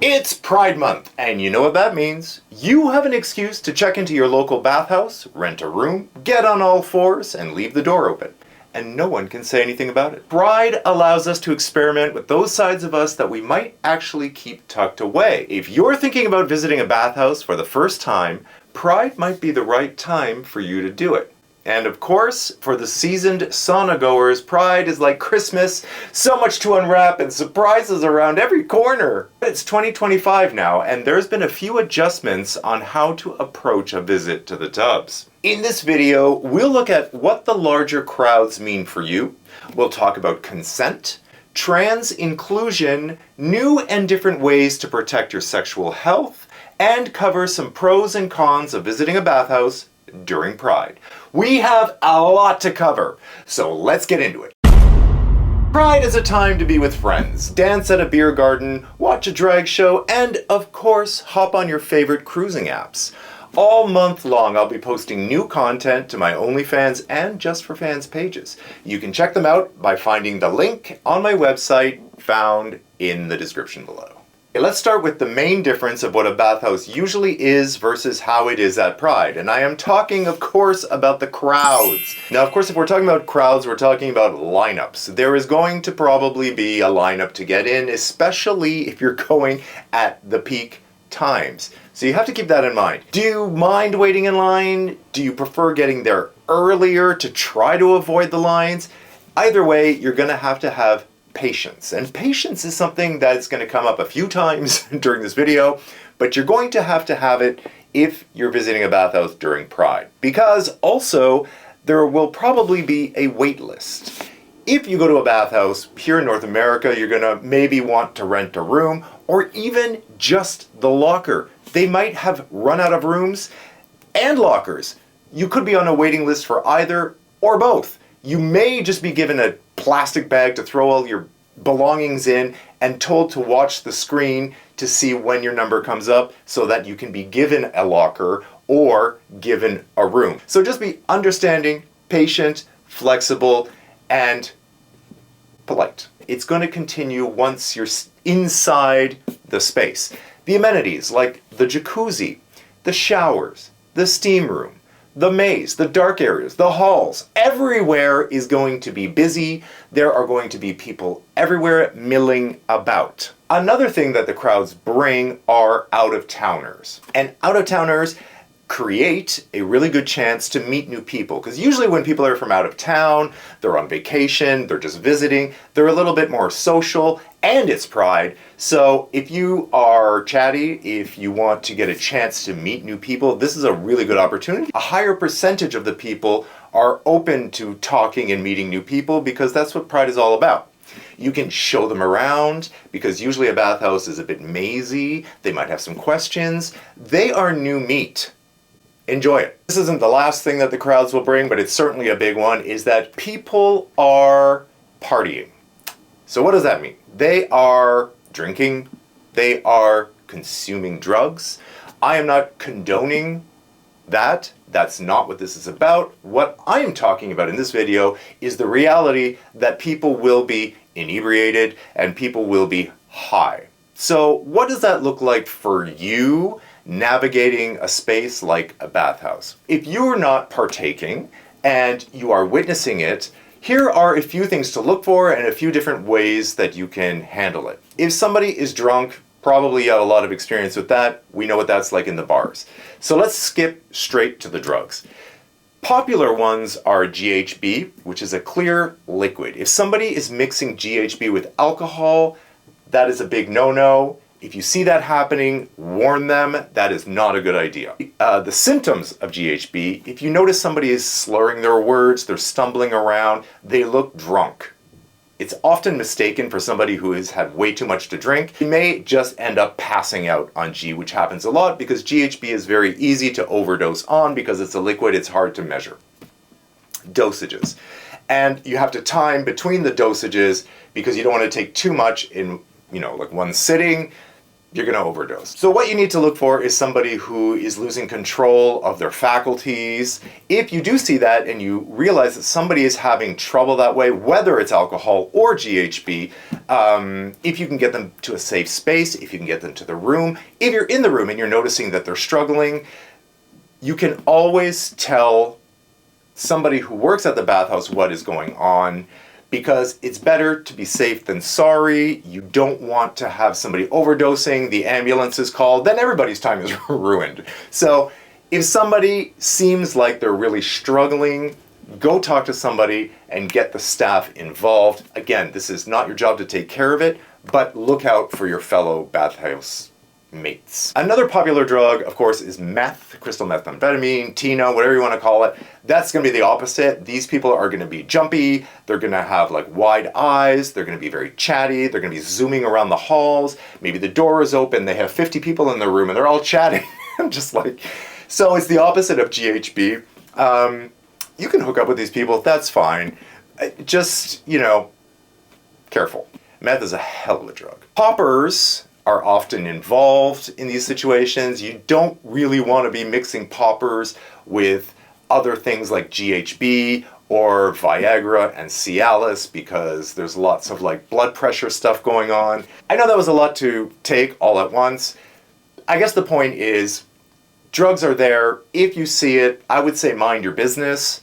It's Pride Month, and you know what that means. You have an excuse to check into your local bathhouse, rent a room, get on all fours, and leave the door open. And no one can say anything about it. Pride allows us to experiment with those sides of us that we might actually keep tucked away. If you're thinking about visiting a bathhouse for the first time, Pride might be the right time for you to do it. And of course, for the seasoned sauna goers, Pride is like Christmas, so much to unwrap and surprises around every corner. It's 2025 now, and there's been a few adjustments on how to approach a visit to the tubs. In this video, we'll look at what the larger crowds mean for you. We'll talk about consent, trans inclusion, new and different ways to protect your sexual health, and cover some pros and cons of visiting a bathhouse during Pride. We have a lot to cover, so let's get into it. Pride is a time to be with friends, dance at a beer garden, watch a drag show, and of course, hop on your favorite cruising apps. All month long, I'll be posting new content to my OnlyFans and Just for Fans pages. You can check them out by finding the link on my website found in the description below. Let's start with the main difference of what a bathhouse usually is versus how it is at Pride. And I am talking, of course, about the crowds. Now, of course, if we're talking about crowds, we're talking about lineups. There is going to probably be a lineup to get in, especially if you're going at the peak times. So you have to keep that in mind. Do you mind waiting in line? Do you prefer getting there earlier to try to avoid the lines? Either way, you're going to have patience. And patience is something that's going to come up a few times during this video, but you're going to have it if you're visiting a bathhouse during Pride. Because also, there will probably be a wait list. If you go to a bathhouse here in North America, you're going to maybe want to rent a room or even just the locker. They might have run out of rooms and lockers. You could be on a waiting list for either or both. You may just be given a plastic bag to throw all your belongings in and told to watch the screen to see when your number comes up so that you can be given a locker or given a room. So just be understanding, patient, flexible, and polite. It's going to continue once you're inside the space. The amenities like the jacuzzi, the showers, the steam room, the maze, the dark areas, the halls, everywhere is going to be busy. There are going to be people everywhere milling about. Another thing that the crowds bring are out-of-towners. And out-of-towners create a really good chance to meet new people. Because usually when people are from out of town, they're on vacation, they're just visiting, they're a little bit more social, and it's Pride. So if you are chatty, if you want to get a chance to meet new people, this is a really good opportunity. A higher percentage of the people are open to talking and meeting new people because that's what Pride is all about. You can show them around because usually a bathhouse is a bit mazy. They might have some questions. They are new meat. Enjoy it. This isn't the last thing that the crowds will bring, but it's certainly a big one, is that people are partying. So what does that mean? They are drinking. They are consuming drugs. I am not condoning that. That's not what this is about. What I am talking about in this video is the reality that people will be inebriated and people will be high. So what does that look like for you navigating a space like a bathhouse? If you're not partaking and you are witnessing it, here are a few things to look for and a few different ways that you can handle it. If somebody is drunk, probably you have a lot of experience with that. We know what that's like in the bars. So let's skip straight to the drugs. Popular ones are GHB, which is a clear liquid. If somebody is mixing GHB with alcohol, that is a big no-no. If you see that happening, warn them. That is not a good idea. The symptoms of GHB, if you notice somebody is slurring their words, they're stumbling around, they look drunk. It's often mistaken for somebody who has had way too much to drink. You may just end up passing out on G, which happens a lot because GHB is very easy to overdose on because it's a liquid, it's hard to measure. Dosages. And you have to time between the dosages because you don't want to take too much in, like one sitting. you're going to overdose. So what you need to look for is somebody who is losing control of their faculties. If you do see that and you realize that somebody is having trouble that way, whether it's alcohol or GHB, if you can get them to a safe space, if you can get them to the room, if you're in the room and you're noticing that they're struggling, you can always tell somebody who works at the bathhouse what is going on, because it's better to be safe than sorry. You don't want to have somebody overdosing, the ambulance is called, then everybody's time is ruined. So if somebody seems like they're really struggling, go talk to somebody and get the staff involved. Again, this is not your job to take care of it, but look out for your fellow bathhouse mates. Another popular drug, of course, is meth, crystal methamphetamine, Tino, whatever you want to call it. That's going to be the opposite. These people are going to be jumpy. They're going to have like wide eyes. They're going to be very chatty. They're going to be zooming around the halls. Maybe the door is open. They have 50 people in the room and they're all chatting. Just like, so it's the opposite of GHB. You can hook up with these people. That's fine. Just, careful. Meth is a hell of a drug. Poppers are often involved in these situations. You don't really want to be mixing poppers with other things like GHB or Viagra and Cialis, because there's lots of like blood pressure stuff going on. I know that was a lot to take all at once. I guess the point is, drugs are there. If you see it, I would say mind your business,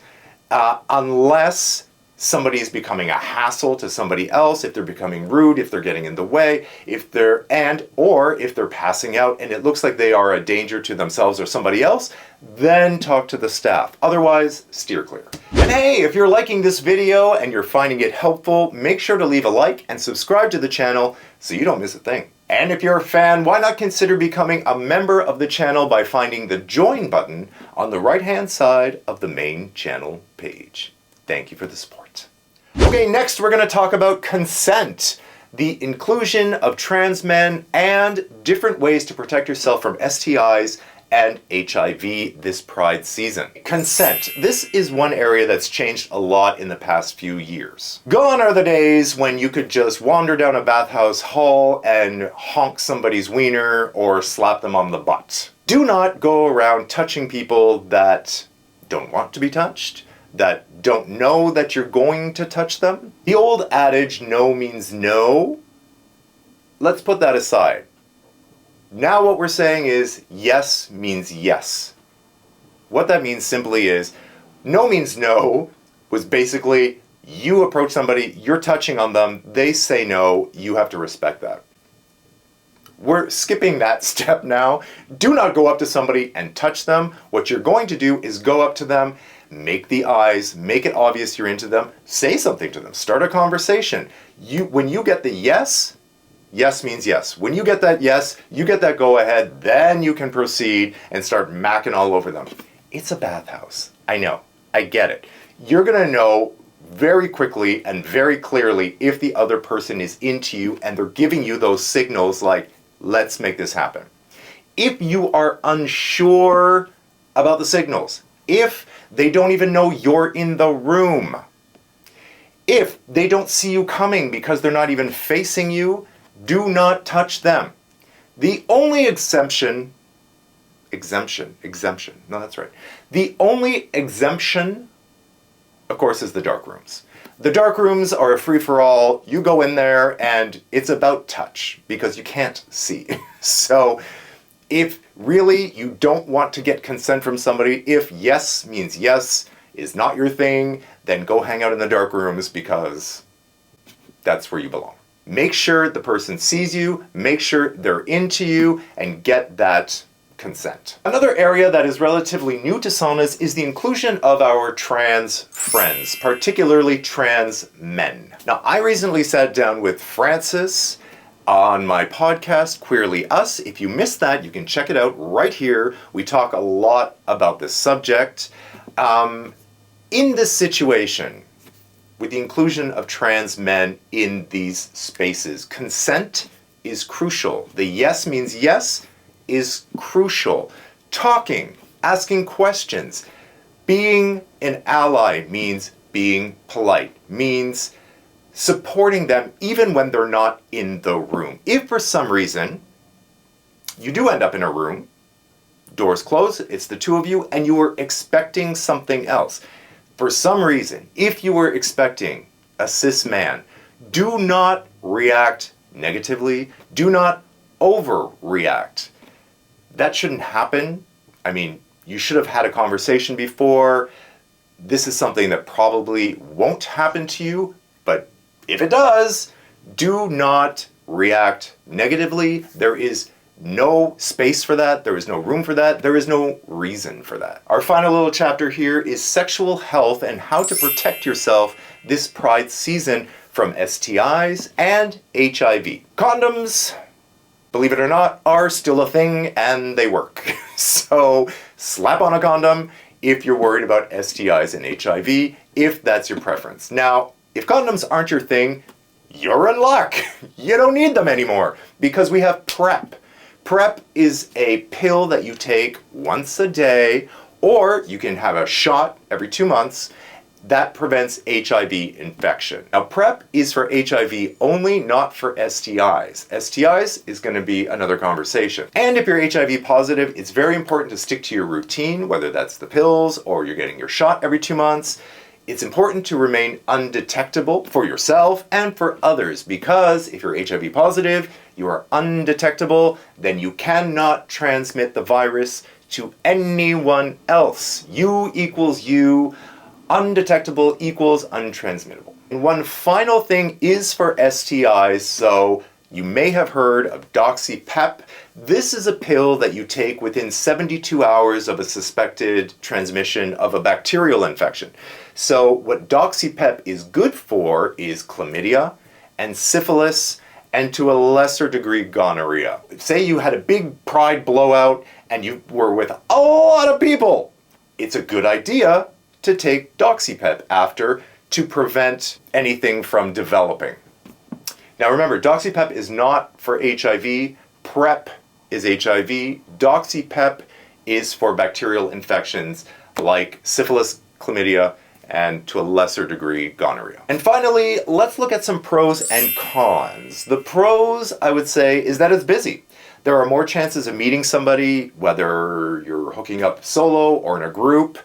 unless somebody is becoming a hassle to somebody else, if they're becoming rude, if they're getting in the way, or if they're passing out and it looks like they are a danger to themselves or somebody else, then talk to the staff. Otherwise, steer clear. And hey, if you're liking this video and you're finding it helpful, make sure to leave a like and subscribe to the channel so you don't miss a thing. And if you're a fan, why not consider becoming a member of the channel by finding the join button on the right-hand side of the main channel page. Thank you for the support. Okay, next we're going to talk about consent, the inclusion of trans men, and different ways to protect yourself from STIs and HIV this Pride season. Consent. This is one area that's changed a lot in the past few years. Gone are the days when you could just wander down a bathhouse hall and honk somebody's wiener or slap them on the butt. Do not go around touching people that don't want to be touched, that don't know that you're going to touch them. The old adage, no means no, let's put that aside. Now what we're saying is yes means yes. What that means simply is no means no was basically you approach somebody, you're touching on them, they say no, you have to respect that. We're skipping that step now. Do not go up to somebody and touch them. What you're going to do is go up to them, make the eyes, make it obvious you're into them, say something to them, start a conversation. When you get the yes, yes means yes. When you get that yes, you get that go ahead, then you can proceed and start macking all over them. It's a bathhouse. I know, I get it. You're gonna know very quickly and very clearly if the other person is into you and they're giving you those signals like, let's make this happen. If you are unsure about the signals, if they don't even know you're in the room, if they don't see you coming because they're not even facing you, do not touch them. The only exemption, no, that's right. The only exemption, of course, is the dark rooms. The dark rooms are a free-for-all. You go in there and it's about touch because you can't see. So if really you don't want to get consent from somebody, if yes means yes is not your thing, then go hang out in the dark rooms because that's where you belong. Make sure the person sees you, make sure they're into you, and get that consent. Another area that is relatively new to saunas is the inclusion of our trans friends, particularly trans men. Now, I recently sat down with Francis on my podcast, Queerly Us. If you missed that, you can check it out right here. We talk a lot about this subject. In this situation, with the inclusion of trans men in these spaces, consent is crucial. The yes means yes is crucial. Talking, asking questions, being an ally means being polite, means supporting them even when they're not in the room. If for some reason you do end up in a room, doors close, it's the two of you, and you were expecting something else. For some reason, if you were expecting a cis man, do not react negatively. Do not overreact. That shouldn't happen. I mean, you should have had a conversation before. This is something that probably won't happen to you, but if it does, do not react negatively. There is no space for that. There is no room for that. There is no reason for that. Our final little chapter here is sexual health and how to protect yourself this Pride season from STIs and HIV. Condoms, believe it or not, are still a thing and they work. So slap on a condom if you're worried about STIs and HIV, if that's your preference. Now, if condoms aren't your thing, you're in luck. You don't need them anymore because we have PrEP. PrEP is a pill that you take once a day, or you can have a shot every 2 months that prevents HIV infection. Now, PrEP is for HIV only, not for STIs. STIs is going to be another conversation. And if you're HIV positive, it's very important to stick to your routine, whether that's the pills or you're getting your shot every 2 months. It's important to remain undetectable for yourself and for others, because if you're HIV positive, you are undetectable, then you cannot transmit the virus to anyone else. You equals you. Undetectable equals untransmittable. And one final thing is for STIs, so you may have heard of DoxyPep. This is a pill that you take within 72 hours of a suspected transmission of a bacterial infection. So what DoxyPep is good for is chlamydia and syphilis, and to a lesser degree gonorrhea. Say you had a big Pride blowout and you were with a lot of people. It's a good idea to take DoxyPep after to prevent anything from developing. Now remember, DoxyPep is not for HIV, PrEP is HIV, DoxyPep is for bacterial infections like syphilis, chlamydia, and to a lesser degree, gonorrhea. And finally, let's look at some pros and cons. The pros, I would say, is that it's busy. There are more chances of meeting somebody, whether you're hooking up solo or in a group.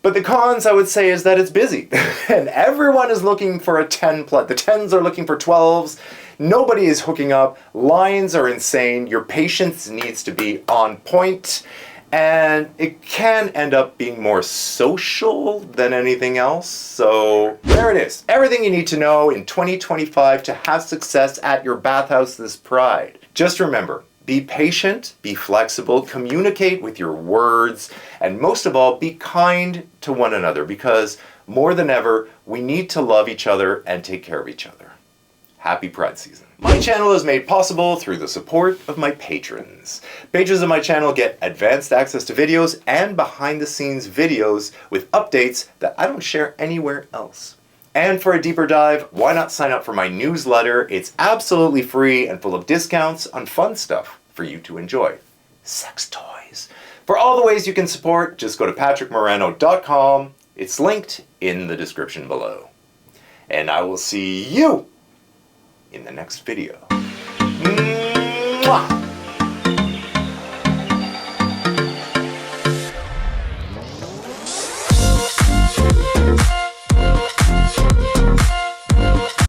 But the cons, I would say, is that it's busy. And everyone is looking for a 10 plus. The 10s are looking for 12s. Nobody is hooking up. Lines are insane. Your patience needs to be on point. And it can end up being more social than anything else. So there it is. Everything you need to know in 2025 to have success at your bathhouse this Pride. Just remember, be patient, be flexible, communicate with your words, and most of all, be kind to one another, because more than ever, we need to love each other and take care of each other. Happy Pride season. My channel is made possible through the support of my patrons. Patrons of my channel get advanced access to videos and behind-the-scenes videos with updates that I don't share anywhere else. And for a deeper dive, why not sign up for my newsletter? It's absolutely free and full of discounts on fun stuff for you to enjoy. Sex toys. For all the ways you can support, just go to patrickmarano.com. It's linked in the description below. And I will see you in the next video. Mwah!